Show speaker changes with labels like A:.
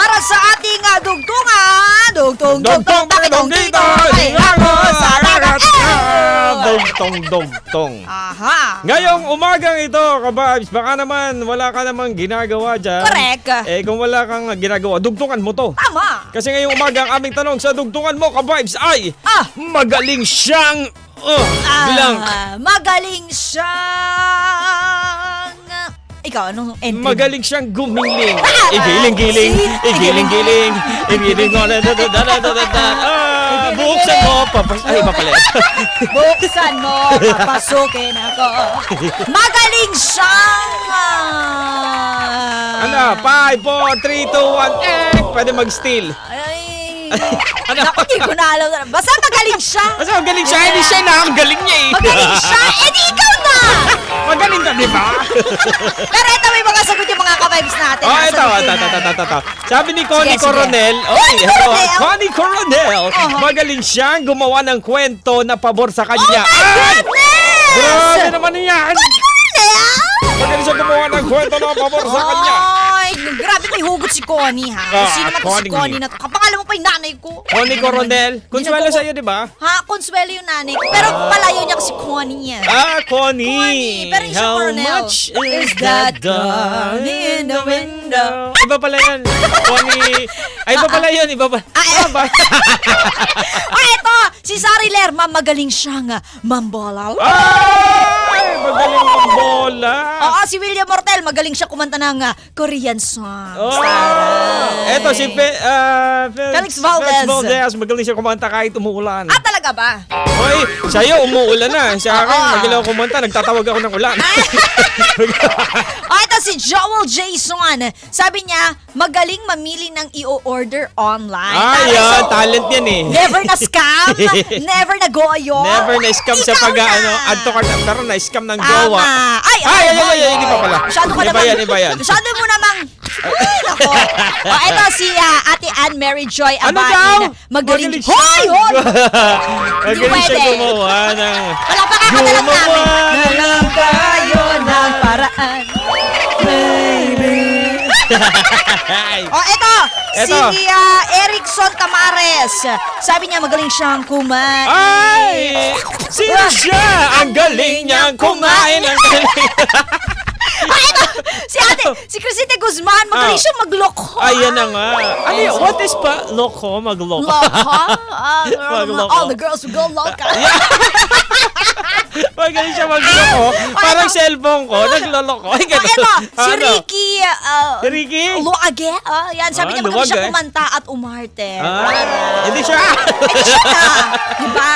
A: para sa ating dugtungan. Dugtong pakitong dito.
B: Dugtong.
A: Aha.
B: Ngayong umagang ito, kababs, baka naman wala ka namang ginagawa dyan.
A: Correct.
B: Kung wala kang ginagawa, dugtungan mo to.
A: Tama.
B: Kasi ngayong umaga ang aming tanong sa dugtungan mo, kababs, ay magaling siyang blank.
A: Magaling siyang... Ikaw, anong entry?
B: Magaling siyang gumiling. Igiling-giling. Igiling-giling. Buksan mo. Ay, iba pala.
A: Buksan mo, papasukin ako. Magaling siyang...
B: Ano? 5, 4, 3, 2, 1, pwede mag-steal.
A: Ay,
B: Ano?
A: naku, di ko na alam. Basta magaling siya.
B: Kasi magaling siya, hindi siya na. Ang galing niya eh.
A: Magaling siya, di ikaw na.
B: Magaling ka, di ba?
A: Pero ito, may mga sagot yung mga ka-vibes natin.
B: Ito. Sabi ni Connie Coronel, Connie Coronel, magaling siyang gumawa ng kwento na pabor sa kanya.
A: Oh my goodness!
B: Grabe naman yan!
A: Coronel!
B: Magaling siyang gumawa ng kwento na pabor sa kanya.
A: Ay, grabe may hugot si Connie, ha? Sino man to si
B: Connie.
A: Connie na to? Kapangalan mo pa yung nanay ko.
B: Connie Coronel, Consuelo sa'yo, di ba?
A: Ha? Consuelo yung nanay ko. Pero palayo niya kasi Connie yan.
B: Connie.
A: Pero yung siya
B: How
A: Coronel.
B: much is that dawn in the window? Iba pala yan. Connie. Ay, iba pala yun. Iba pala.
A: Ay, ito! Si Sari Lerma, magaling siyang mambola.
B: Ay, magaling ang bola.
A: Oo, si William Mortel, magaling siya kumanta ng Korean songs.
B: Eto si
A: Felix Valdez.
B: Magaling siya kumanta kahit umuulan.
A: Talaga ba?
B: Hoy, sa'yo umuulan na. Sa akin, magaling ako kumanta. Nagtatawag ako ng ulan.
A: Ito si Joel Jason. Sabi niya, magaling mamili ng i-order online.
B: Yan. Talent yan eh.
A: Never na scam. Never na goyo.
B: Never na-scam sa add to cart. Pero na-scam ng jowa.
A: Ay,
B: hindi pa pala.
A: Masyado ka
B: Iba
A: namang.
B: yan.
A: Masyado mo namang. Uy, nako. Ito si Ate Ann Mary Joy
B: Ano
A: Abain.
B: daw?
A: Magaling.
B: Magaling siya.
A: Hoy!
B: Magaling siya
A: pwede.
B: gumawa ng...
A: Palakpakan ka na lang namin. Nalang tayo ng paraan. Baby. Ito. Si Erickson Tamares. Sabi niya magaling siyang kumain.
B: Ay! Sino siya? Ang galing niyang kumain. Ang galing.
A: Ito. Si Crisite Guzman. Magaling siyang magloko.
B: Ayan na nga. Ano yun? What is pa? Loko? Magloko?
A: Loko? All the girls will go loca.
B: Magaling siya magloko. Parang cellphone ko. Nagloloko. Ay, ganun.
A: Ito. Si Ricky.
B: Ricky?
A: Luage. Yan. Sabi niya magaling siya
B: Luwag,
A: kumanta at umarte.
B: Hindi siya.
A: Ay, siya na. Diba?